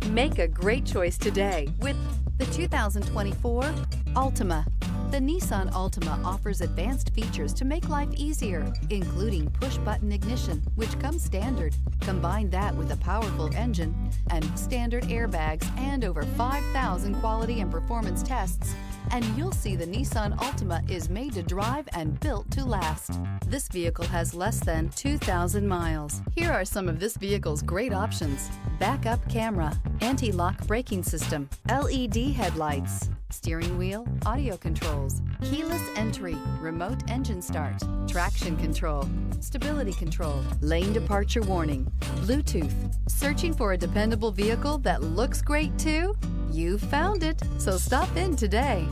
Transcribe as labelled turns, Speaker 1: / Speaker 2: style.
Speaker 1: Make a great choice today with the 2024 Altima. The Nissan Altima offers advanced features to make life easier, including push-button ignition, which comes standard. Combine that with a powerful engine and standard airbags and over 5,000 quality and performance tests, and you'll see the Nissan Altima is made to drive and built to last. This vehicle has less than 2,000 miles. Here are some of this vehicle's great options: backup camera, anti-lock braking system, LED headlights, steering wheel audio controls, keyless entry, remote engine start, traction control, stability control, lane departure warning, Bluetooth. Searching for a dependable vehicle that looks great too? You found it, so stop in today.